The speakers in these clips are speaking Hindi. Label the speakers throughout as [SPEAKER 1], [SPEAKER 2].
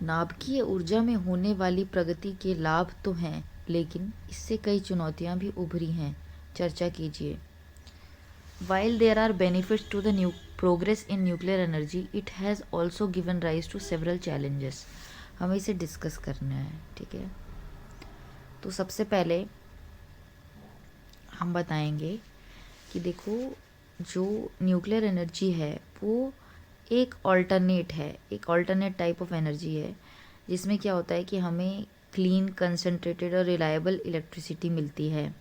[SPEAKER 1] नाभिकीय ऊर्जा में होने वाली प्रगति के लाभ तो हैं, लेकिन इससे कई चुनौतियां भी उभरी हैं। चर्चा कीजिए। While there are benefits to the progress in nuclear energy, it has also given rise to several challenges. हमें इसे डिस्कस करना है, ठीक है। तो सबसे पहले हम बताएंगे कि देखो, जो न्यूक्लियर एनर्जी है वो एक ऑल्टरनेट टाइप ऑफ एनर्जी है, जिसमें क्या होता है कि हमें क्लीन, कंसनट्रेटेड और रिलायबल इलेक्ट्रिसिटी मिलती है।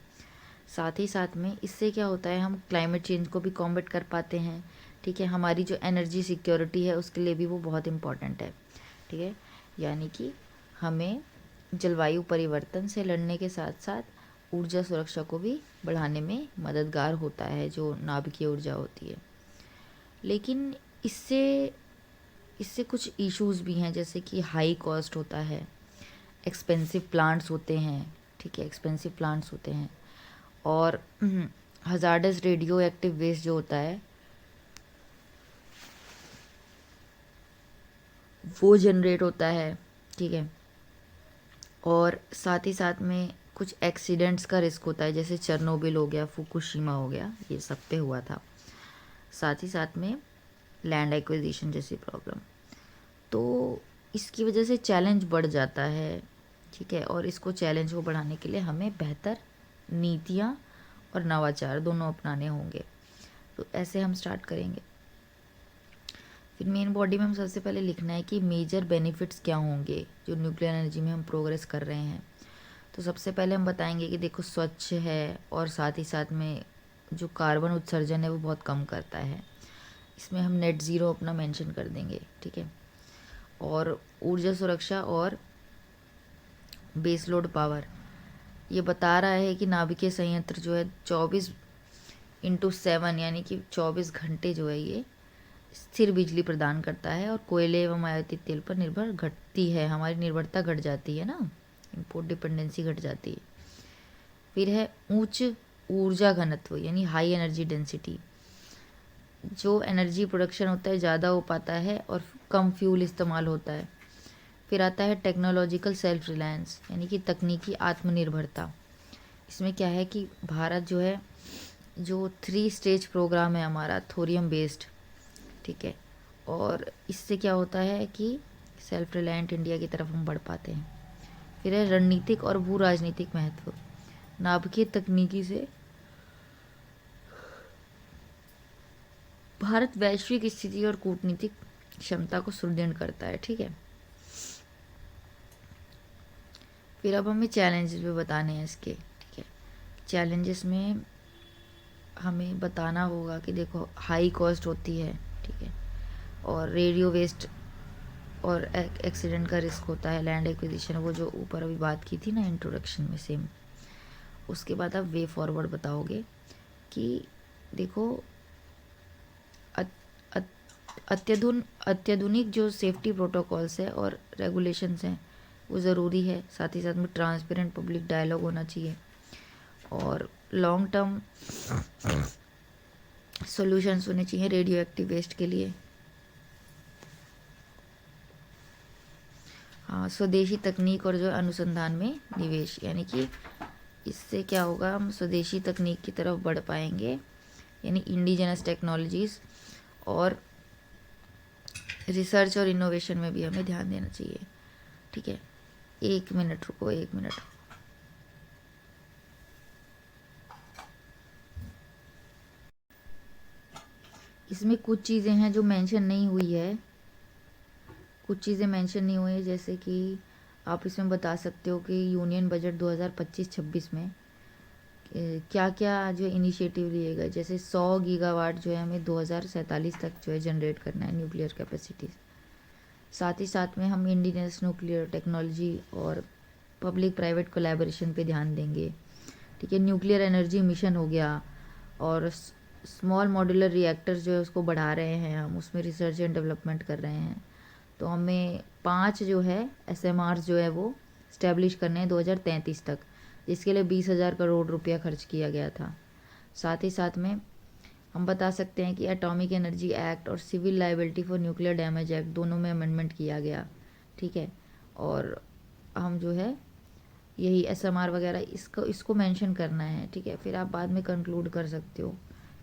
[SPEAKER 1] साथ ही साथ में इससे क्या होता है, हम क्लाइमेट चेंज को भी कॉम्बैट कर पाते हैं, ठीक है। हमारी जो एनर्जी सिक्योरिटी है उसके लिए भी वो बहुत इम्पॉर्टेंट है, ठीक है। यानी कि हमें जलवायु परिवर्तन से लड़ने के साथ साथ ऊर्जा सुरक्षा को भी बढ़ाने में मददगार होता है जो नाभिकीय ऊर्जा होती है। लेकिन इससे इससे कुछ इश्यूज़ भी हैं, जैसे कि हाई कॉस्ट होता है, एक्सपेंसिव प्लांट्स होते हैं, ठीक है, एक्सपेंसिव प्लांट्स होते हैं। और हजार्डस रेडियो एक्टिव वेस्ट जो होता है वो जनरेट होता है, ठीक है। और साथ ही साथ में कुछ एक्सीडेंट्स का रिस्क होता है, जैसे चेरनोबिल हो गया, फुकुशिमा हो गया, ये सब पे हुआ था। साथ ही साथ में लैंड एक्विजिशन जैसी प्रॉब्लम, तो इसकी वजह से चैलेंज बढ़ जाता है, ठीक है। और इसको चैलेंज को बढ़ाने के लिए हमें बेहतर नीतियाँ और नवाचार दोनों अपनाने होंगे। तो ऐसे हम स्टार्ट करेंगे। फिर मेन बॉडी में हम सबसे पहले लिखना है कि मेजर बेनिफिट्स क्या होंगे जो न्यूक्लियर एनर्जी में हम प्रोग्रेस कर रहे हैं। तो सबसे पहले हम बताएंगे कि देखो, स्वच्छ है और साथ ही साथ में जो कार्बन उत्सर्जन है वो बहुत कम करता है। इसमें हम नेट ज़ीरो अपना मेंशन कर देंगे, ठीक है। और ऊर्जा सुरक्षा और बेस लोड पावर, ये बता रहा है कि नाभिकीय संयंत्र जो है 24/7 यानी कि 24 घंटे जो है ये स्थिर बिजली प्रदान करता है। और कोयले एवं आयातित तेल पर निर्भर घटती है, हमारी निर्भरता घट जाती है ना, इम्पोर्ट डिपेंडेंसी घट जाती है। फिर है उच्च ऊर्जा घनत्व यानी हाई एनर्जी डेंसिटी, जो एनर्जी प्रोडक्शन होता है ज़्यादा हो पाता है और कम फ्यूल इस्तेमाल होता है। फिर आता है टेक्नोलॉजिकल सेल्फ रिलायंस यानी कि तकनीकी आत्मनिर्भरता। इसमें क्या है कि भारत जो है, जो 3 स्टेज प्रोग्राम है हमारा थोरियम बेस्ड, ठीक है। और इससे क्या होता है कि सेल्फ रिलायंट इंडिया की तरफ हम बढ़ पाते हैं। फिर है रणनीतिक और भू राजनीतिक महत्व, नाभिकीय तकनीकी से भारत वैश्विक स्थिति और कूटनीतिक क्षमता को सुदृढ़ करता है, ठीक है। फिर अब हमें चैलेंजेस भी बताने हैं इसके, ठीक है। चैलेंजेस में हमें बताना होगा कि देखो, हाई कॉस्ट होती है, ठीक है। और रेडियो वेस्ट और एक्सीडेंट का रिस्क होता है, लैंड एक्विजिशन, वो जो ऊपर अभी बात की थी ना इंट्रोडक्शन में, सेम। उसके बाद आप वे फॉरवर्ड बताओगे कि देखो, अत्याधुनिक जो सेफ्टी प्रोटोकॉल्स है और रेगुलेशंस हैं वो ज़रूरी है। साथ ही साथ में ट्रांसपेरेंट पब्लिक डायलॉग होना चाहिए और लॉन्ग टर्म सॉल्यूशंस होने चाहिए रेडियो एक्टिव वेस्ट के लिए। हाँ, स्वदेशी तकनीक और जो अनुसंधान में निवेश, यानी कि इससे क्या होगा, हम स्वदेशी तकनीक की तरफ बढ़ पाएंगे, यानी इंडिजिनस टेक्नोलॉजीज़ और रिसर्च और इनोवेशन में भी हमें ध्यान देना चाहिए, ठीक है। 1 मिनट रुको, 1 मिनट। इसमें कुछ चीज़ें हैं जो मेंशन नहीं हुई है, कुछ चीज़ें मेंशन नहीं हुई है, जैसे कि आप इसमें बता सकते हो कि यूनियन बजट 2025-26 में क्या क्या जो इनिशिएटिव लिए गए। जैसे 100 गीगावाट जो है हमें 2047 तक जो है जनरेट करना है न्यूक्लियर कैपेसिटीज़। साथ ही साथ में हम इंडिजिनस न्यूक्लियर टेक्नोलॉजी और पब्लिक प्राइवेट कोलैबोरेशन पे ध्यान देंगे, ठीक है। न्यूक्लियर एनर्जी मिशन हो गया और स्मॉल मॉड्यूलर रिएक्टर्स जो है उसको बढ़ा रहे हैं हम, उसमें रिसर्च एंड डेवलपमेंट कर रहे हैं। तो हमें 5 जो है SMRs जो है वो स्टैब्लिश करने हैं 2033 तक, जिसके लिए 20,000 करोड़ रुपया खर्च किया गया था। साथ ही साथ में हम बता सकते हैं कि एटॉमिक एनर्जी एक्ट और civil liability for nuclear damage act दोनों में अमेंडमेंट किया गया, ठीक है। और हम जो है यही SMR वगैरह इसको मेंशन करना है, ठीक है। फिर आप बाद में कंक्लूड कर सकते हो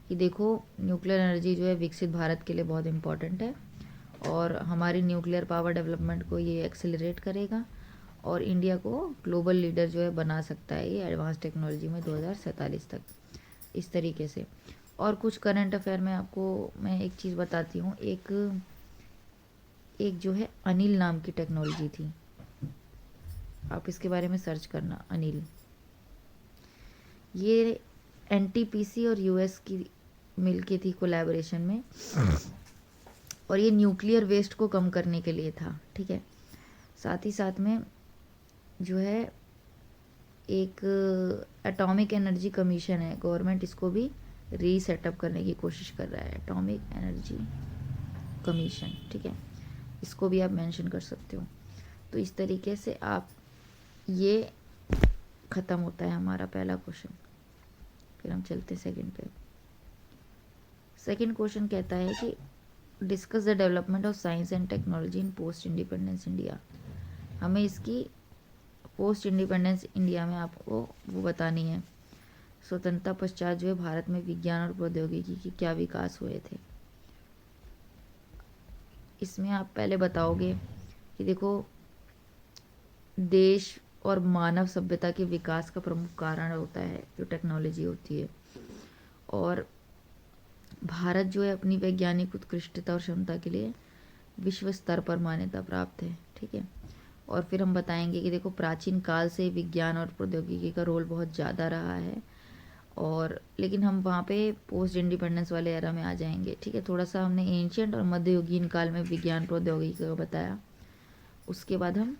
[SPEAKER 1] कि देखो न्यूक्लियर एनर्जी जो है विकसित भारत के लिए बहुत इम्पॉर्टेंट है और हमारी न्यूक्लियर पावर डेवलपमेंट को ये एक्सेलरेट करेगा और इंडिया को ग्लोबल लीडर जो है बना सकता है ये एडवांस टेक्नोलॉजी में 2047 तक, इस तरीके से। और कुछ करंट अफेयर में आपको मैं एक चीज़ बताती हूँ। एक जो है अनिल नाम की टेक्नोलॉजी थी, आप इसके बारे में सर्च करना, अनिल। ये NTPC और US की मिल के थी कोलैबोरेशन में, और ये न्यूक्लियर वेस्ट को कम करने के लिए था, ठीक है। साथ ही साथ में जो है एक एटॉमिक एनर्जी कमीशन है, गवर्नमेंट इसको भी रीसेटअप करने की कोशिश कर रहा है, एटॉमिक एनर्जी कमीशन, ठीक है। इसको भी आप मेंशन कर सकते हो। तो इस तरीके से आप, ये ख़त्म होता है हमारा पहला क्वेश्चन। फिर हम चलते हैं सेकंड पे। सेकंड क्वेश्चन कहता है कि discuss the development of science and technology in post independence India. हमें इसकी पोस्ट इंडिपेंडेंस इंडिया में आपको वो बतानी है, स्वतंत्रता पश्चात जो है भारत में विज्ञान और प्रौद्योगिकी की क्या विकास हुए थे। इसमें आप पहले बताओगे कि देखो देश और मानव सभ्यता के विकास का प्रमुख कारण होता है जो टेक्नोलॉजी होती है, और भारत जो है अपनी वैज्ञानिक उत्कृष्टता और क्षमता के लिए विश्व स्तर पर मान्यता प्राप्त है, ठीक है। और फिर हम बताएंगे कि देखो प्राचीन काल से विज्ञान और प्रौद्योगिकी का रोल बहुत ज़्यादा रहा है, और लेकिन हम वहाँ पे पोस्ट इंडिपेंडेंस वाले एरा में आ जाएंगे, ठीक है। थोड़ा सा हमने एंशियंट और मध्ययुगीन काल में विज्ञान प्रौद्योगिकी का बताया, उसके बाद हम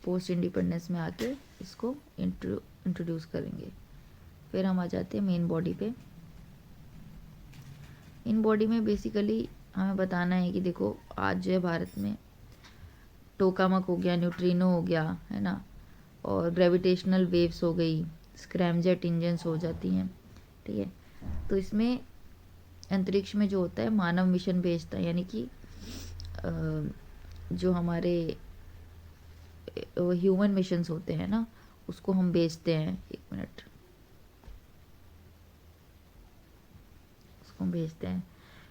[SPEAKER 1] पोस्ट इंडिपेंडेंस में आके इसको इंट्रोड्यूस करेंगे। फिर हम आ जाते हैं मेन बॉडी पे। इन बॉडी में बेसिकली हमें बताना है कि देखो आज जो है भारत में टोकामक हो गया, न्यूट्रिनो हो गया, है ना, और ग्रेविटेशनल वेव्स हो गई, स्क्रैमजेट इंजन्स हो जाती हैं, ठीक है। तो इसमें अंतरिक्ष में जो होता है मानव मिशन भेजता है, यानी कि जो हमारे ह्यूमन मिशंस होते हैं ना, उसको हम भेजते हैं, एक मिनट, उसको हम भेजते हैं।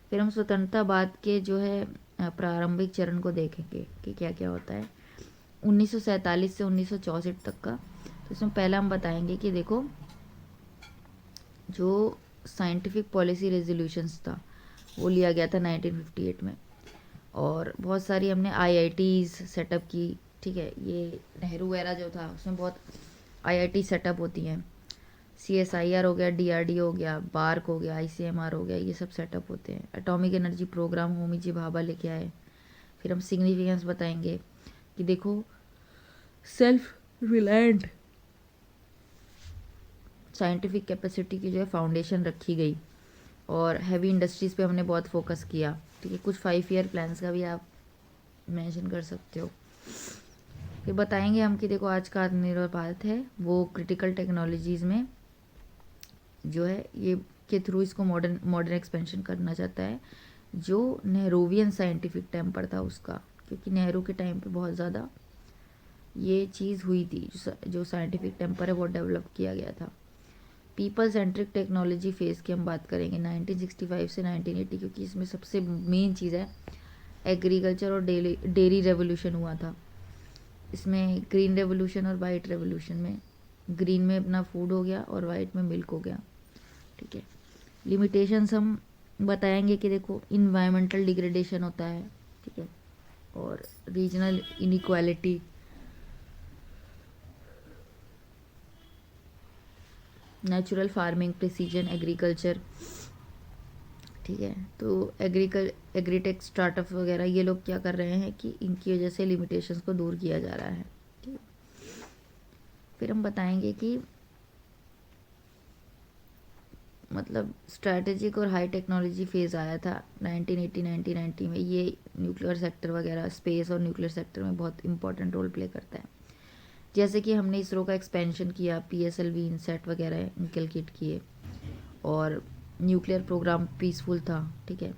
[SPEAKER 1] फिर हम स्वतंत्रता बाद के जो है प्रारंभिक चरण को देखेंगे कि क्या क्या होता है 1947 से 1964 तक का। तो इसमें पहला हम बताएंगे कि देखो जो साइंटिफिक पॉलिसी रेजोल्यूशंस था वो लिया गया था 1958 में, और बहुत सारी हमने IITs सेटअप की, ठीक है। ये नेहरू एरा जो था उसमें बहुत IIT सेटअप होती हैं, CSIR हो गया, DRDO हो गया, बार्क हो गया, ICMR हो गया, ये सब सेटअप होते हैं। एटॉमिक एनर्जी प्रोग्राम होमी जी भाभा लेके आए। फिर हम सिग्निफिकेंस बताएंगे कि देखो सेल्फ रिलायंट साइंटिफिक कैपेसिटी की जो है फाउंडेशन रखी गई, और हैवी इंडस्ट्रीज़ पे हमने बहुत फोकस किया, ठीक है। कुछ 5 ईयर प्लान्स का भी आप मेंशन कर सकते हो। फिर बताएंगे हम कि देखो आज का आत्मनिर्भर भारत है वो क्रिटिकल टेक्नोलॉजीज़ में जो है ये के थ्रू इसको मॉडर्न एक्सपेंशन करना चाहता है, जो नेहरूवियन साइंटिफिक टेम्पर था उसका, क्योंकि नेहरू के टाइम पे बहुत ज़्यादा ये चीज़ हुई थी, जो साइंटिफिक टेम्पर है वो डेवलप किया गया था। पीपल सेंट्रिक टेक्नोलॉजी फेज़ की हम बात करेंगे 1965 से 1980, क्योंकि इसमें सबसे मेन चीज़ है एग्रीकल्चर और डेयरी रेवोल्यूशन हुआ था। इसमें ग्रीन रेवोल्यूशन और वाइट रेवोल्यूशन में ग्रीन में अपना फूड हो गया और वाइट में मिल्क हो गया, ठीक है। लिमिटेशंस हम बताएंगे कि देखो इन्वायरमेंटल डिग्रेडेशन होता है, ठीक है, और regional inequality, natural farming, precision agriculture, ठीक है। तो एग्रीटेक स्टार्टअप वगैरह ये लोग क्या कर रहे हैं कि इनकी वजह से लिमिटेशंस को दूर किया जा रहा है, ठीक है। फिर हम बताएंगे कि मतलब स्ट्रैटेजिक और हाई टेक्नोलॉजी फेज़ आया था 1980-1990 में। ये न्यूक्लियर सेक्टर वगैरह, स्पेस और न्यूक्लियर सेक्टर में बहुत इंपॉर्टेंट रोल प्ले करता है। जैसे कि हमने इसरो का एक्सपेंशन किया, PSLV इनसेट वगैरह इनकलकेट किए, और न्यूक्लियर प्रोग्राम पीसफुल था, ठीक है।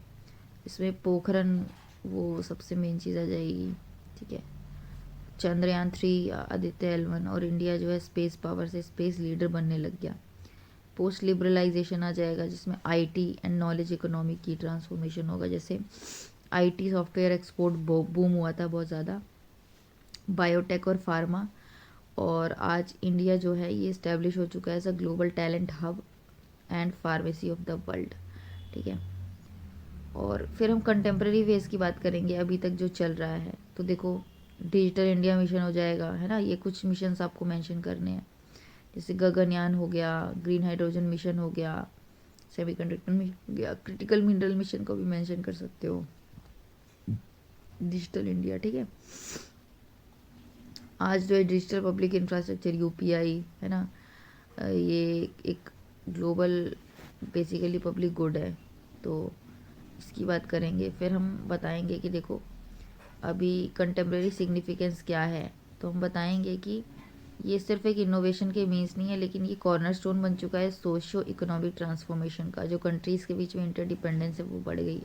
[SPEAKER 1] इसमें पोखरन वो सबसे मेन चीज़ आ जाएगी, ठीक है। चंद्रयान 3, आदित्य L1, और इंडिया जो है स्पेस पावर से स्पेस लीडर बनने लग गया। पोस्ट लिबरलाइजेशन आ जाएगा जिसमें आईटी एंड नॉलेज इकोनॉमी की ट्रांसफॉर्मेशन होगा। जैसे आईटी सॉफ्टवेयर एक्सपोर्ट बूम हुआ था बहुत ज़्यादा, बायोटेक और फार्मा, और आज इंडिया जो है ये इस्टेब्लिश हो चुका है as a global talent hub and pharmacy of the world. ठीक है। और फिर हम कंटेम्प्रेरी वेज की बात करेंगे अभी तक जो चल रहा है। तो देखो, डिजिटल इंडिया मिशन हो जाएगा, है ना। ये कुछ मिशंस आपको मेंशन करने हैं, जैसे गगनयान हो गया, ग्रीन हाइड्रोजन मिशन हो गया, सेमीकंडक्टर मिशन हो गया, क्रिटिकल मिनरल मिशन को भी मेंशन कर सकते हो, डिजिटल इंडिया। ठीक है। आज जो है डिजिटल पब्लिक इंफ्रास्ट्रक्चर यूपीआई, है ना, ये एक ग्लोबल बेसिकली पब्लिक गुड है, तो इसकी बात करेंगे। फिर हम बताएंगे कि देखो अभी कंटेम्प्रेरी सिग्निफिकेंस क्या है। तो हम बताएंगे कि ये सिर्फ एक इनोवेशन के मीन्स नहीं है, लेकिन ये कॉर्नरस्टोन बन चुका है सोशियो इकोनॉमिक ट्रांसफॉर्मेशन का। जो कंट्रीज़ के बीच में इंटरडिपेंडेंस है वो बढ़ गई,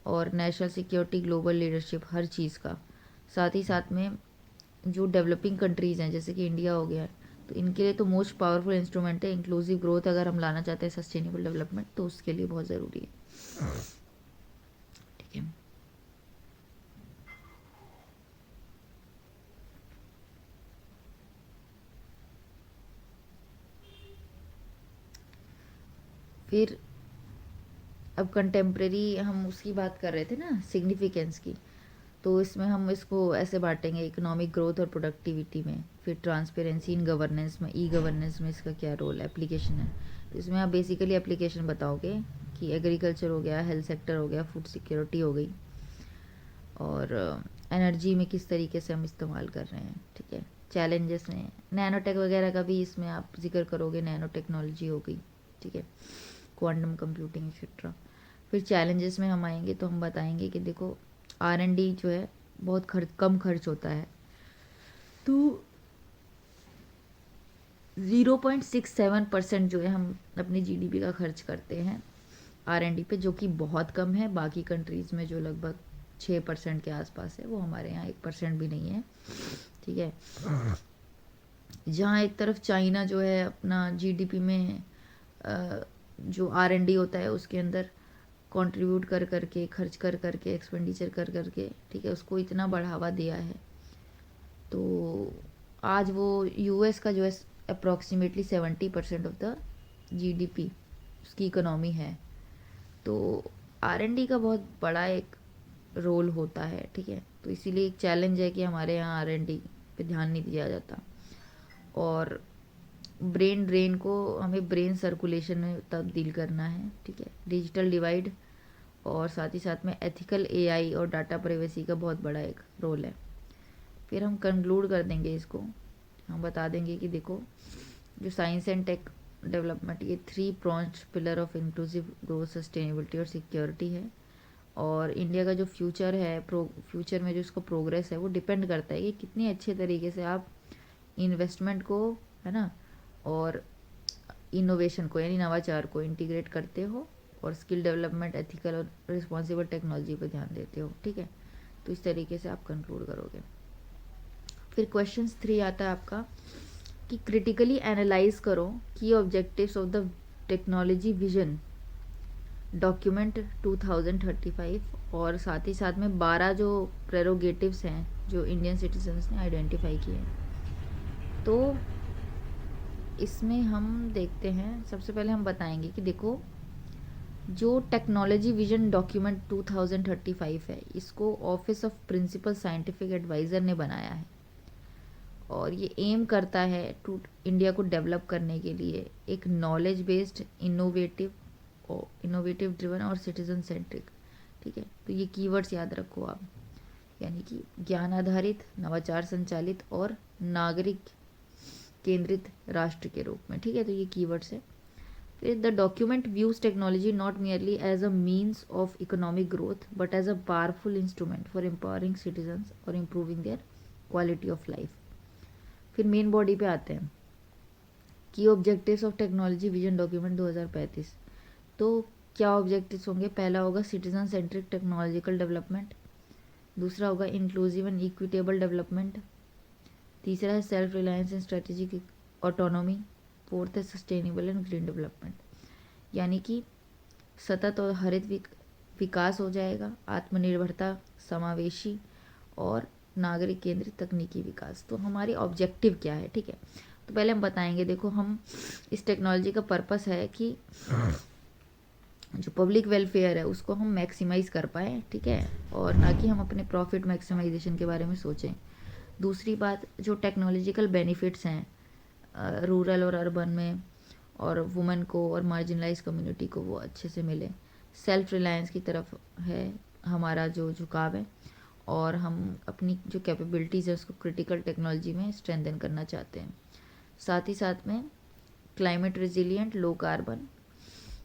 [SPEAKER 1] और नेशनल सिक्योरिटी, ग्लोबल लीडरशिप, हर चीज़ का। साथ ही साथ में जो डेवलपिंग कंट्रीज़ हैं जैसे कि इंडिया हो गया, तो इनके लिए तो मोस्ट पावरफुल इंस्ट्रूमेंट है इंक्लूसिव ग्रोथ। अगर हम लाना चाहते हैं सस्टेनेबल डेवलपमेंट, तो उसके लिए बहुत ज़रूरी है। ठीक है। फिर अब कंटेम्प्रेरी हम उसकी बात कर रहे थे ना, सिग्निफिकेंस की, तो इसमें हम इसको ऐसे बांटेंगे इकोनॉमिक ग्रोथ और प्रोडक्टिविटी में। फिर ट्रांसपेरेंसी इन गवर्नेंस में, ई गवर्नेंस में इसका क्या रोल, एप्लीकेशन है। तो इसमें आप बेसिकली एप्लीकेशन बताओगे कि एग्रीकल्चर हो गया, हेल्थ सेक्टर हो गया, फूड सिक्योरिटी हो गई, और एनर्जी में किस तरीके से हम इस्तेमाल कर रहे हैं। ठीक है। चैलेंजेस में नैनोटेक वगैरह का भी इसमें आप जिक्र करोगे, नैनो टेक्नोलॉजी हो गई। ठीक है। Quantum computing etcetera. फिर चैलेंजेस में हम आएंगे तो हम बताएंगे कि देखो R&D जो है बहुत कम खर्च होता है, तो 0.67% जो है हम अपनी जीडीपी का खर्च करते हैं R&D पे, जो कि बहुत कम है। बाकी कंट्रीज़ में जो लगभग 6% के आसपास है, वो हमारे यहाँ 1% भी नहीं है। ठीक है। जहाँ एक तरफ चाइना जो है अपना जीडीपी में जो R&D होता है उसके अंदर कंट्रीब्यूट कर करके, खर्च कर करके, एक्सपेंडिचर कर करके, ठीक है, उसको इतना बढ़ावा दिया है। तो आज वो यूएस का जो है अप्रॉक्सीमेटली 70% ऑफ द जीडीपी उसकी इकोनॉमी है। तो R&D का बहुत बड़ा एक रोल होता है। ठीक है। तो इसीलिए एक चैलेंज है कि हमारे यहाँ R&D पे ध्यान नहीं दिया जाता, और ब्रेन ड्रेन को हमें ब्रेन सर्कुलेशन में तब्दील करना है। ठीक है। डिजिटल डिवाइड, और साथ ही साथ में एथिकल एआई और डाटा प्राइवेसी का बहुत बड़ा एक रोल है। फिर हम कंक्लूड कर देंगे इसको, हम बता देंगे कि देखो जो साइंस एंड टेक डेवलपमेंट, ये 3 pronged pillar of inclusive growth, sustainability और सिक्योरिटी है। और इंडिया का जो फ्यूचर है, फ्यूचर में जो इसका प्रोग्रेस है, वो डिपेंड करता है कि कितनी अच्छे तरीके से आप इन्वेस्टमेंट को, है ना, और इनोवेशन को यानी नवाचार को इंटीग्रेट करते हो, और स्किल डेवलपमेंट, एथिकल और रिस्पॉन्सिबल टेक्नोलॉजी पर ध्यान देते हो। ठीक है। तो इस तरीके से आप कंक्लूड करोगे। फिर क्वेश्चन 3 आता है आपका कि क्रिटिकली एनालाइज करो की objectives of the technology vision document 2035, और साथ ही साथ में 12 जो प्रेरोगेटिव्स हैं जो इंडियन सिटीजन्स ने आइडेंटिफाई किए हैं। तो इसमें हम देखते हैं, सबसे पहले हम बताएंगे कि देखो जो टेक्नोलॉजी विजन डॉक्यूमेंट 2035 है, इसको office of principal scientific advisor ने बनाया है, और ये एम करता है टू इंडिया को डेवलप करने के लिए एक नॉलेज बेस्ड, इनोवेटिव ड्रिवन और सिटीजन सेंट्रिक। ठीक है। तो ये कीवर्ड्स याद रखो आप, यानी कि ज्ञान आधारित, नवाचार संचालित और नागरिक केंद्रित राष्ट्र के रूप में। ठीक है। तो ये कीवर्ड्स है। फिर the document views technology not merely as a means of economic growth but as a powerful instrument for empowering citizens और improving their quality of life. फिर मेन बॉडी पे आते हैं की objectives of technology vision document 2035। तो क्या ऑब्जेक्टिव्स होंगे? पहला होगा सिटीजन सेंट्रिक टेक्नोलॉजिकल डेवलपमेंट, दूसरा होगा इंक्लूसिव एंड इक्विटेबल डेवलपमेंट। तीसरा है self reliance and strategic autonomy. Fourth है सस्टेनेबल एंड ग्रीन डेवलपमेंट, यानी कि सतत और हरित विकास हो जाएगा, आत्मनिर्भरता, समावेशी और नागरिक केंद्रित तकनीकी विकास। तो हमारी ऑब्जेक्टिव क्या है, ठीक है। तो पहले हम बताएंगे, देखो हम इस टेक्नोलॉजी का पर्पस है कि जो पब्लिक वेलफेयर है उसको हम मैक्सिमाइज कर पाएँ, ठीक है, और ना कि हम अपने प्रॉफिट मैक्सिमाइजेशन के बारे में सोचें। दूसरी बात, जो टेक्नोलॉजिकल बेनिफिट्स हैं रूरल और अर्बन में और वुमेन को और मार्जिनलाइज कम्युनिटी को वो अच्छे से मिले। सेल्फ रिलायंस की तरफ है हमारा जो झुकाव है, और हम अपनी जो कैपेबिलिटीज़ है उसको क्रिटिकल टेक्नोलॉजी में स्ट्रेंथन करना चाहते हैं। साथ ही साथ में climate resilient, low carbon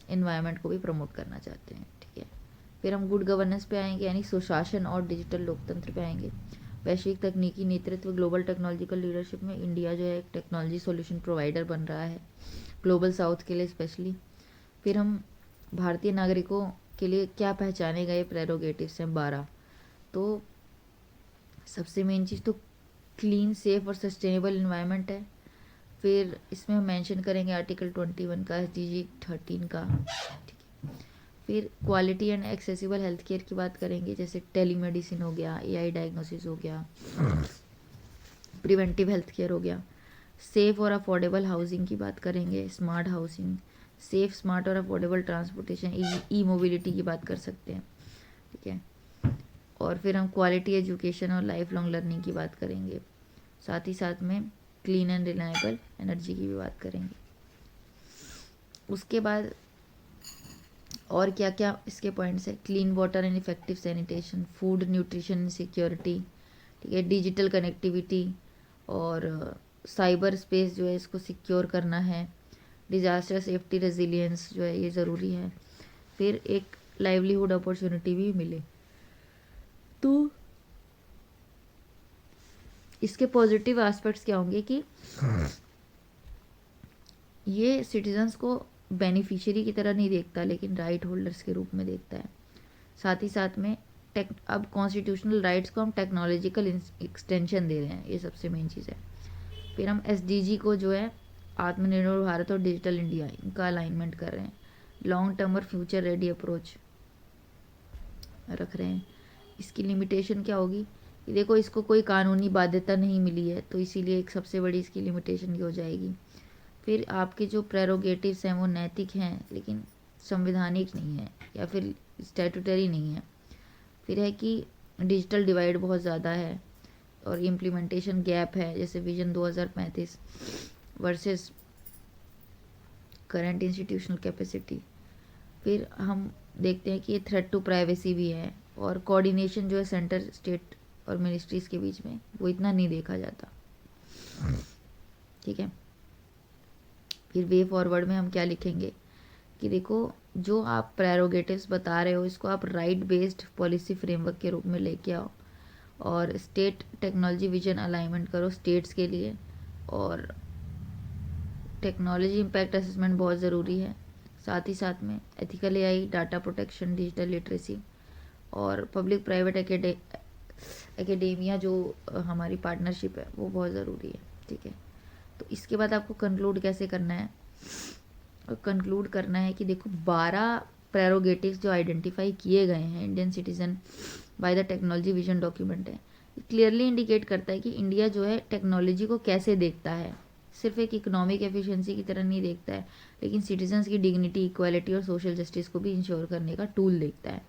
[SPEAKER 1] environment को भी प्रमोट करना चाहते हैं, ठीक है। फिर हम गुड गवर्नेंस पे आएंगे, यानी सुशासन और डिजिटल लोकतंत्र पे आएंगे। वैश्विक तकनीकी नेतृत्व, ग्लोबल टेक्नोलॉजिकल लीडरशिप में इंडिया जो है एक टेक्नोलॉजी सॉल्यूशन प्रोवाइडर बन रहा है ग्लोबल साउथ के लिए स्पेशली। फिर हम भारतीय नागरिकों के लिए क्या पहचाने गए प्रेरोगेटिव्स हैं 12। तो सबसे मेन चीज़ तो क्लीन, सेफ और सस्टेनेबल इन्वायरमेंट है। फिर इसमें हम मेंशन करेंगे आर्टिकल 21 का, SDG 13 का, ठीक है। फिर quality and accessible health care की बात करेंगे, जैसे टेलीमेडिसिन हो गया, AI डायग्नोसिस हो गया, प्रिवेंटिव हेल्थ केयर हो गया। सेफ और अफोर्डेबल हाउसिंग की बात करेंगे, स्मार्ट हाउसिंग, सेफ, स्मार्ट और अफोर्डेबल ट्रांसपोर्टेशन, ई मोबिलिटी की बात कर सकते हैं, ठीक है। और फिर हम क्वालिटी एजुकेशन और लाइफ लॉन्ग लर्निंग की बात करेंगे। साथ ही साथ में क्लीन एंड रिलायबल एनर्जी की भी बात करेंगे। उसके बाद और क्या क्या इसके पॉइंट्स है, clean water and effective sanitation, food nutrition security, ठीक है, डिजिटल कनेक्टिविटी और साइबर स्पेस जो है इसको सिक्योर करना है, डिजास्टर सेफ्टी रेजिलियंस जो है ये ज़रूरी है। फिर एक लाइवलीहुड अपॉर्चुनिटी भी मिले। तो इसके पॉजिटिव एस्पेक्ट्स क्या होंगे कि ये सिटीजन्स को बेनिफिशियरी की तरह नहीं देखता, लेकिन राइट होल्डर्स के रूप में देखता है। साथ ही साथ में अब कॉन्स्टिट्यूशनल राइट्स को हम टेक्नोलॉजिकल एक्सटेंशन दे रहे हैं, ये सबसे मेन चीज़ है। फिर हम SDG को जो है आत्मनिर्भर भारत और डिजिटल इंडिया, इनका अलाइनमेंट कर रहे हैं। लॉन्ग टर्म और फ्यूचर रेडी अप्रोच रख रहे हैं। इसकी लिमिटेशन क्या होगी कि देखो इसको कोई कानूनी बाध्यता नहीं मिली है, तो इसीलिए एक सबसे बड़ी इसकी लिमिटेशन ये हो जाएगी। फिर आपके जो प्रेरोगेटिव्स हैं वो नैतिक हैं लेकिन संवैधानिक नहीं है या फिर स्टैट्यूटरी नहीं है। फिर है कि डिजिटल डिवाइड बहुत ज़्यादा है और इम्प्लीमेंटेशन गैप है, जैसे vision 2035 versus current institutional capacity. फिर हम देखते हैं कि ये थ्रेट टू प्राइवेसी भी है, और कोऑर्डिनेशन जो है सेंटर, स्टेट और मिनिस्ट्रीज के बीच में वो इतना नहीं देखा जाता, ठीक है। फिर वे फॉरवर्ड में हम क्या लिखेंगे कि देखो जो आप प्रेरोगेटिव्स बता रहे हो इसको आप राइट बेस्ड पॉलिसी फ्रेमवर्क के रूप में लेके आओ, और स्टेट टेक्नोलॉजी विजन अलाइनमेंट करो स्टेट्स के लिए, और टेक्नोलॉजी इम्पैक्ट असेसमेंट बहुत ज़रूरी है। साथ ही साथ में ethical AI, data protection, digital literacy और पब्लिक प्राइवेट एकेडेमिया जो हमारी पार्टनरशिप है वो बहुत ज़रूरी है, ठीक है। तो इसके बाद आपको कंक्लूड कैसे करना है, और कंक्लूड करना है कि देखो 12 प्रेरोगेटिव्स जो आइडेंटिफाई किए गए हैं Indian citizen by the technology vision document है, क्लियरली इंडिकेट करता है कि इंडिया जो है टेक्नोलॉजी को कैसे देखता है। सिर्फ एक इकोनॉमिक एफिशिएंसी की तरह नहीं देखता है, लेकिन सिटीजन्स की डिग्निटी, इक्वालिटी और सोशल जस्टिस को भी इंश्योर करने का टूल देखता है।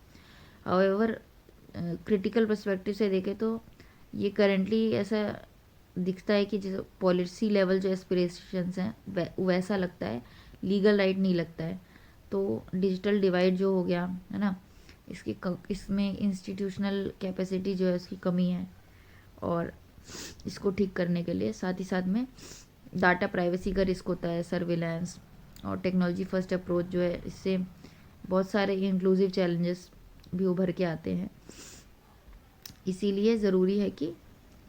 [SPEAKER 1] हाउएवर क्रिटिकल पर्सपेक्टिव से देखें तो ये करेंटली ऐसा दिखता है कि जो पॉलिसी लेवल जो एस्पिरेशंस हैं वैसा लगता है, लीगल राइट नहीं लगता है। तो डिजिटल डिवाइड जो हो गया है ना, इसमें इंस्टीट्यूशनल कैपेसिटी जो है उसकी कमी है, और इसको ठीक करने के लिए साथ ही साथ में डाटा प्राइवेसी का रिस्क होता है, सर्विलांस और टेक्नोलॉजी फर्स्ट अप्रोच जो है, इससे बहुत सारे इंक्लूसिव चैलेंजेस भी उभर के आते हैं। इसीलिए ज़रूरी है कि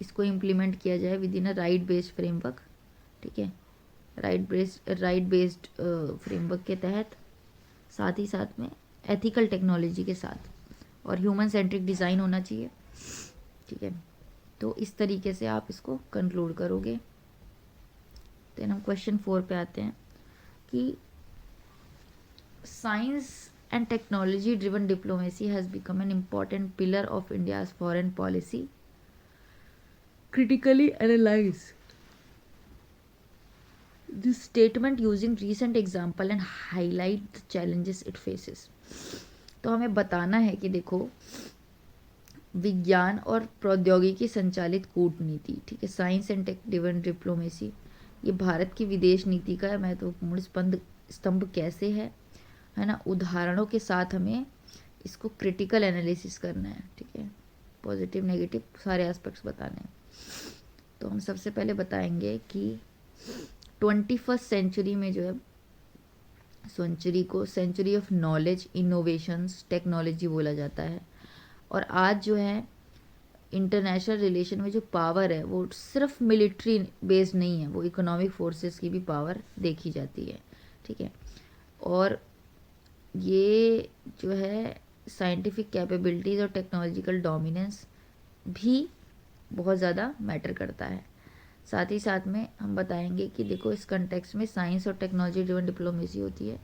[SPEAKER 1] इसको इम्प्लीमेंट किया जाए with in a right based framework, ठीक है, राइट बेस्ड फ्रेमवर्क के तहत, साथ ही साथ में एथिकल टेक्नोलॉजी के साथ, और ह्यूमन सेंट्रिक डिज़ाइन होना चाहिए। ठीक है, तो इस तरीके से आप इसको कंक्लूड करोगे। देन हम क्वेश्चन 4 पे आते हैं कि science and technology driven diplomacy has become an important pillar of India's foreign policy, critically analyze this statement using recent example and highlight the challenges it faces। तो हमें बताना है कि देखो, विज्ञान और प्रौद्योगिकी संचालित कूटनीति, ठीक है, science and tech driven diplomacy, ये भारत की विदेश नीति का महत्वपूर्ण स्तंभ कैसे है ना, उदाहरणों के साथ हमें इसको क्रिटिकल एनालिसिस करना है। ठीक है, पॉजिटिव नेगेटिव सारे एस्पेक्ट्स बताने हैं। तो हम सबसे पहले बताएंगे कि 21st सेंचुरी में जो है, सेंचुरी को century of knowledge, innovations, technology बोला जाता है। और आज जो है इंटरनेशनल रिलेशन में जो पावर है वो सिर्फ मिलिट्री बेस्ड नहीं है, वो इकोनॉमिक फोर्सेस की भी पावर देखी जाती है। ठीक है, और ये जो है साइंटिफिक कैपेबिलिटीज़ और टेक्नोलॉजिकल डोमिनेंस भी बहुत ज़्यादा मैटर करता है। साथ ही साथ में हम बताएंगे कि देखो, इस कंटेक्स्ट में साइंस और टेक्नोलॉजी ड्रिवन डिप्लोमेसी होती है,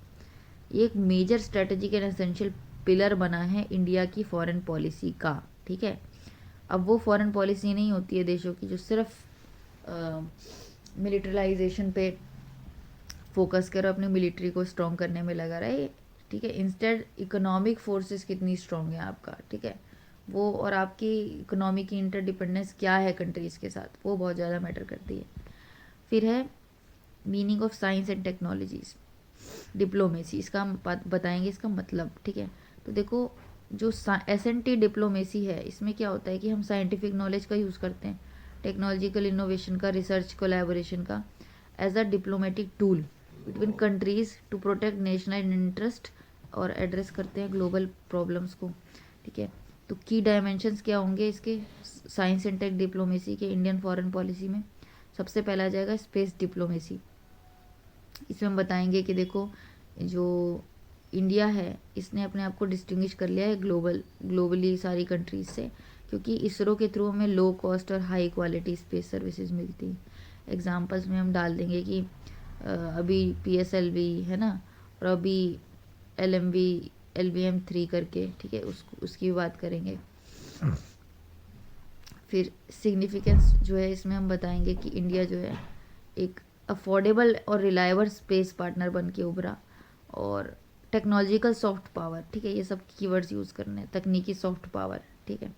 [SPEAKER 1] ये एक major strategic and essential pillar बना है इंडिया की फॉरेन पॉलिसी का। ठीक है, अब वो फॉरेन पॉलिसी नहीं होती है देशों की जो सिर्फ मिलिटराइजेशन पे फोकस करो, अपने मिलिट्री को स्ट्रॉन्ग करने में लगा रहे। ठीक है, इंस्टेड इकोनॉमिक फोर्सेस कितनी स्ट्रॉन्ग है आपका, ठीक है, वो, और आपकी इकोनॉमी की इंटरडिपेंडेंस क्या है कंट्रीज़ के साथ, वो बहुत ज़्यादा मैटर करती है। फिर है meaning of science and technologies diplomacy, इसका हम बताएंगे इसका मतलब। ठीक है, तो देखो, जो SNT डिप्लोमेसी है, इसमें क्या होता है कि हम साइंटिफिक नॉलेज का यूज़ करते हैं, टेक्नोलॉजिकल इनोवेशन का, रिसर्च कोलैबोरेशन का, as a diplomatic tool between countries to protect national interest और एड्रेस करते हैं ग्लोबल प्रॉब्लम्स को। ठीक है, तो की डायमेंशंस क्या होंगे इसके साइंस एंड टेक डिप्लोमेसी के इंडियन फॉरेन पॉलिसी में? सबसे पहला आ जाएगा स्पेस डिप्लोमेसी। इसमें हम बताएंगे कि देखो, जो इंडिया है इसने अपने आप को डिस्टिंग्विश कर लिया है ग्लोबली सारी कंट्रीज से, क्योंकि इसरो के थ्रू हमें लो कॉस्ट और हाई क्वालिटी स्पेस सर्विसेज मिलती हैं। एग्जांपल्स में हम डाल देंगे कि अभी PSLV है ना, और अभी LVM-3 करके, ठीक है, उसकी बात करेंगे। फिर सिग्निफिकेंस जो है इसमें हम बताएंगे कि इंडिया जो है एक अफोर्डेबल और रिलायबल स्पेस पार्टनर बन के उभरा, और टेक्नोलॉजिकल सॉफ्ट पावर, ठीक है, ये सब कीवर्ड्स यूज़ करने हैं, तकनीकी सॉफ्ट पावर। ठीक है,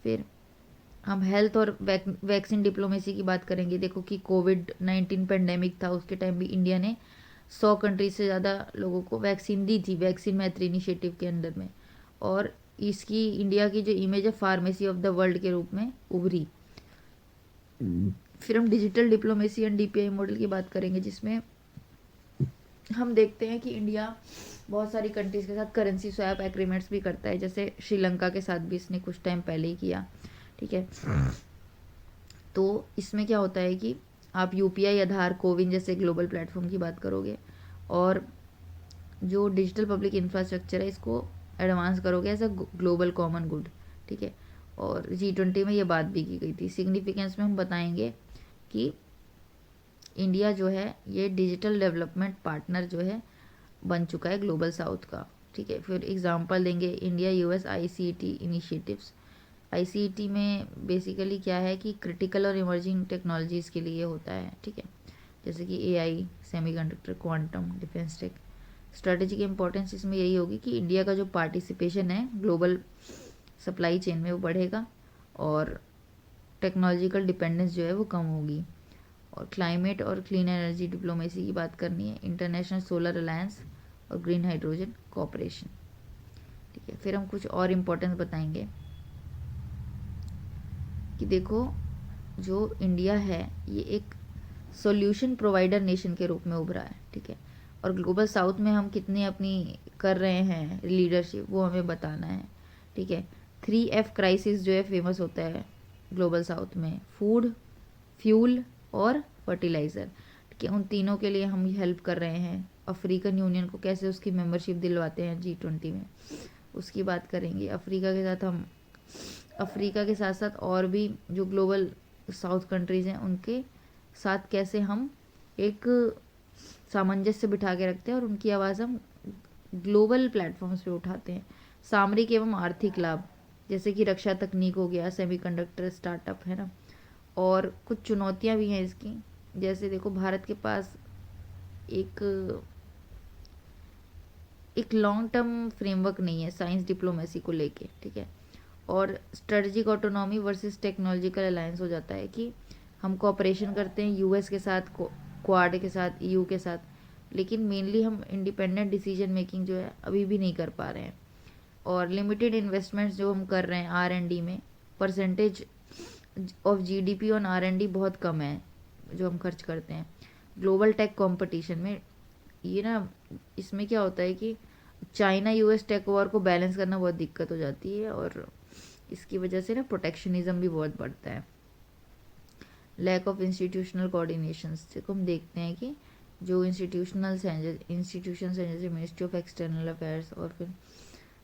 [SPEAKER 1] फिर हम हेल्थ और वैक्सीन डिप्लोमेसी की बात करेंगे। देखो कि कोविड-19 पेंडेमिक था, उसके टाइम भी इंडिया ने 100 कंट्रीज से ज़्यादा लोगों को वैक्सीन दी थी, वैक्सीन मैत्री इनिशिएटिव के अंडर में, और इसकी इंडिया की जो इमेज है फार्मेसी ऑफ द वर्ल्ड के रूप में उभरी। फिर हम digital diplomacy and DPI model की बात करेंगे, जिसमें हम देखते हैं कि इंडिया बहुत सारी कंट्रीज़ के साथ करेंसी स्वैप एग्रीमेंट्स भी करता है, जैसे श्रीलंका के साथ भी इसने कुछ टाइम पहले ही किया। ठीक है, तो इसमें क्या होता है कि आप UPI, आधार, कोविन जैसे ग्लोबल प्लेटफॉर्म की बात करोगे, और जो डिजिटल पब्लिक इंफ्रास्ट्रक्चर है इसको एडवांस करोगे as a global common good. ठीक है, और G20 में ये बात भी की गई थी। सिग्निफिकेंस में हम बताएंगे कि इंडिया जो है ये डिजिटल डेवलपमेंट पार्टनर जो है बन चुका है ग्लोबल साउथ का। ठीक है, फिर एग्जांपल देंगे India US ICT initiatives. ICT में बेसिकली क्या है कि क्रिटिकल और इमर्जिंग टेक्नोलॉजीज़ के लिए होता है। ठीक है, जैसे कि AI, semiconductor, quantum, defence tech. Strategic importance इसमें यही होगी कि इंडिया का जो पार्टिसिपेशन है ग्लोबल सप्लाई चेन में वो बढ़ेगा, और टेक्नोलॉजिकल डिपेंडेंस जो है वो कम होगी। और क्लाइमेट और क्लीन एनर्जी डिप्लोमेसी की बात करनी है, इंटरनेशनल सोलर अलायंस और ग्रीन हाइड्रोजन कोऑपरेशन। ठीक है, फिर हम कुछ और इम्पोर्टेंस बताएंगे कि देखो, जो इंडिया है ये एक सॉल्यूशन प्रोवाइडर नेशन के रूप में उभरा है। ठीक है, और ग्लोबल साउथ में हम कितने अपनी कर रहे हैं लीडरशिप, वो हमें बताना है। ठीक है, 3F क्राइसिस जो है फेमस होता है ग्लोबल साउथ में, फूड, फ्यूल और फर्टिलाइज़र। ठीक है, उन तीनों के लिए हम हेल्प कर रहे हैं। अफ्रीकन यूनियन को कैसे उसकी मेंबरशिप दिलवाते हैं G20 में, उसकी बात करेंगे। अफ्रीका के साथ हम अफ्रीका के साथ साथ और भी जो ग्लोबल साउथ कंट्रीज़ हैं उनके साथ कैसे हम एक सामंजस्य बिठा के रखते हैं और उनकी आवाज़ हम ग्लोबल प्लेटफॉर्म्स पे उठाते हैं। सामरिक एवं आर्थिक लाभ जैसे कि रक्षा तकनीक हो गया, सेमीकंडक्टर स्टार्टअप है ना, और कुछ चुनौतियां भी हैं इसकी। जैसे देखो भारत के पास एक लॉन्ग टर्म फ्रेमवर्क नहीं है साइंस डिप्लोमेसी को लेके, ठीक है। और strategic autonomy versus technological alliance हो जाता है कि हम कोऑपरेशन करते हैं यूएस के साथ, क्वाड के साथ, ईयू के साथ, लेकिन मेनली हम इंडिपेंडेंट डिसीजन मेकिंग जो है अभी भी नहीं कर पा रहे हैं। और लिमिटेड इन्वेस्टमेंट्स जो हम कर रहे हैं आर.एन.डी में, परसेंटेज ऑफ जीडीपी ऑन आर.एन.डी बहुत कम है जो हम खर्च करते हैं। ग्लोबल टेक कंपटीशन में ये ना, इसमें क्या होता है कि चाइना यूएस टेक वॉर को बैलेंस करना बहुत दिक्कत हो जाती है और इसकी वजह से ना प्रोटेक्शनिज्म भी बहुत बढ़ता है। लैक ऑफ इंस्टीट्यूशनल कोऑर्डिनेशन से हम देखते हैं कि जो इंस्टीट्यूशंस हैं जैसे मिनिस्ट्री ऑफ एक्सटर्नल अफेयर्स और फिर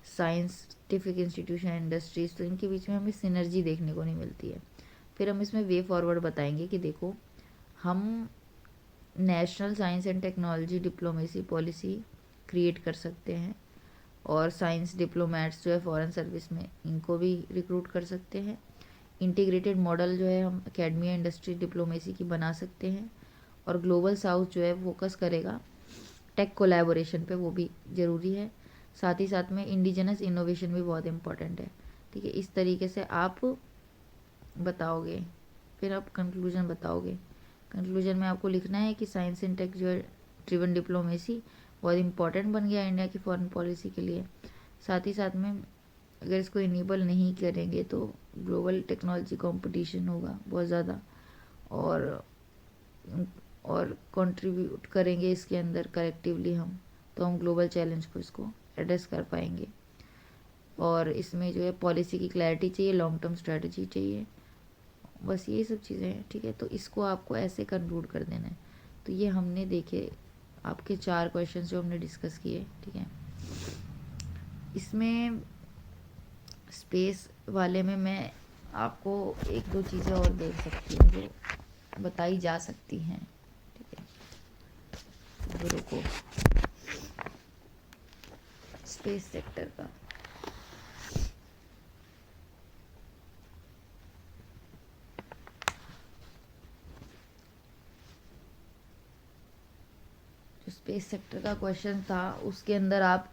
[SPEAKER 1] साइंटिफिक इंस्टीट्यूशन इंडस्ट्रीज, तो इनके बीच में हमें सिनर्जी देखने को नहीं मिलती है। फिर हम इसमें वे फॉरवर्ड बताएंगे कि देखो हम national science and technology diplomacy policy create कर सकते हैं और साइंस डिप्लोमेट्स जो है फॉरेन सर्विस में इनको भी रिक्रूट कर सकते हैं। इंटीग्रेटेड मॉडल जो है हम एकेडमिया इंडस्ट्री डिप्लोमेसी की बना सकते हैं। और ग्लोबल साउथ जो है फोकस करेगा टेक कोलैबोरेशन पे, वो भी ज़रूरी है। साथ ही साथ में इंडिजिनस इनोवेशन भी बहुत इम्पॉर्टेंट है, ठीक है। इस तरीके से आप बताओगे, फिर आप कंक्लूजन बताओगे। कंक्लूजन में आपको लिखना है कि साइंस एंड टेक जो है ड्रिवन डिप्लोमेसी बहुत इंपॉर्टेंट बन गया इंडिया की फॉरेन पॉलिसी के लिए। साथ ही साथ में अगर इसको इनेबल नहीं करेंगे तो ग्लोबल टेक्नोलॉजी कंपटीशन होगा बहुत ज़्यादा, और कंट्रीब्यूट करेंगे इसके अंदर कलेक्टिवली हम, तो हम ग्लोबल चैलेंज को इसको एड्रेस कर पाएंगे। और इसमें जो है पॉलिसी की क्लैरिटी चाहिए, लॉन्ग टर्म स्ट्रेटजी चाहिए, बस ये सब चीज़ें हैं, ठीक है। तो इसको आपको ऐसे कंक्लूड कर देना है। तो ये हमने देखे आपके 4 क्वेश्चन जो हमने डिस्कस किए, ठीक है। इसमें स्पेस वाले में मैं आपको 1-2 चीज़ें और देख सकती हूँ जो बताई जा सकती हैं, ठीक है। तो रुको, स्पेस सेक्टर का जो स्पेस सेक्टर का क्वेश्चन था उसके अंदर आप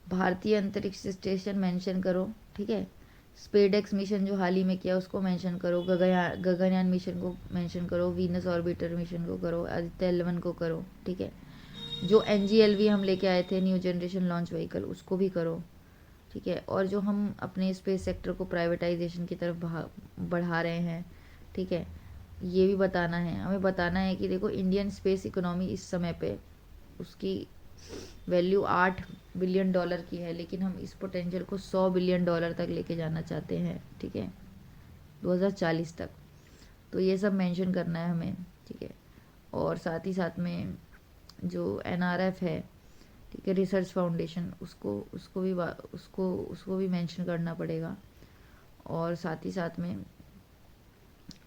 [SPEAKER 1] भारतीय अंतरिक्ष स्टेशन मेंशन करो, ठीक है। स्पेडेक्स मिशन जो हाल ही में किया उसको मेंशन करो, गगनयान मिशन को मेंशन करो, वीनस ऑर्बिटर मिशन को करो, आदित्य L1 को करो, ठीक है। जो NGLV हम लेके आए थे न्यू जनरेशन लॉन्च व्हीकल उसको भी करो, ठीक है। और जो हम अपने स्पेस सेक्टर को प्राइवेटाइजेशन की तरफ बढ़ा रहे हैं, ठीक है, ये भी बताना है। हमें बताना है कि देखो इंडियन स्पेस इकोनॉमी इस समय पे उसकी वैल्यू $8 बिलियन की है, लेकिन हम इस पोटेंशियल को $100 बिलियन तक लेके जाना चाहते हैं, ठीक है, 2040 तक। तो ये सब मेंशन करना है हमें, ठीक है। और साथ ही साथ में जो NRF है, ठीक है, रिसर्च फाउंडेशन, उसको भी मेंशन करना पड़ेगा। और साथ ही साथ में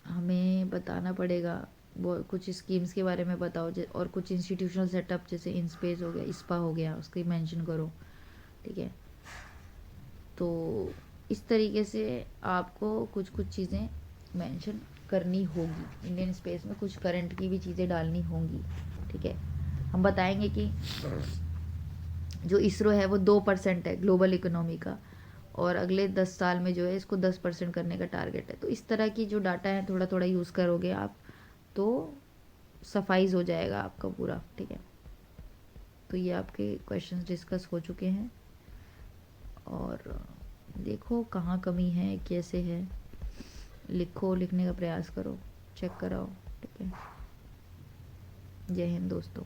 [SPEAKER 1] हमें बताना पड़ेगा वो कुछ स्कीम्स के बारे में बताओ, और कुछ इंस्टीट्यूशनल सेटअप जैसे इंस्पेस हो गया, ISPA हो गया, उसको मेंशन करो, ठीक है। तो इस तरीके से आपको कुछ चीज़ें मेंशन करनी होगी। इंडियन स्पेस में कुछ करंट की भी चीज़ें डालनी होंगी, ठीक है। हम बताएंगे कि जो इसरो है वो 2% है ग्लोबल इकोनॉमी का, और अगले 10 साल में जो है इसको 10% करने का टारगेट है। तो इस तरह की जो डाटा है थोड़ा थोड़ा यूज़ करोगे आप तो सफाइज हो जाएगा आपका पूरा, ठीक है। तो ये आपके क्वेश्चंस डिस्कस हो चुके हैं, और देखो कहाँ कमी है, कैसे है, लिखो, लिखने का प्रयास करो, चेक कराओ, ठीक है। जय हिंद दोस्तों।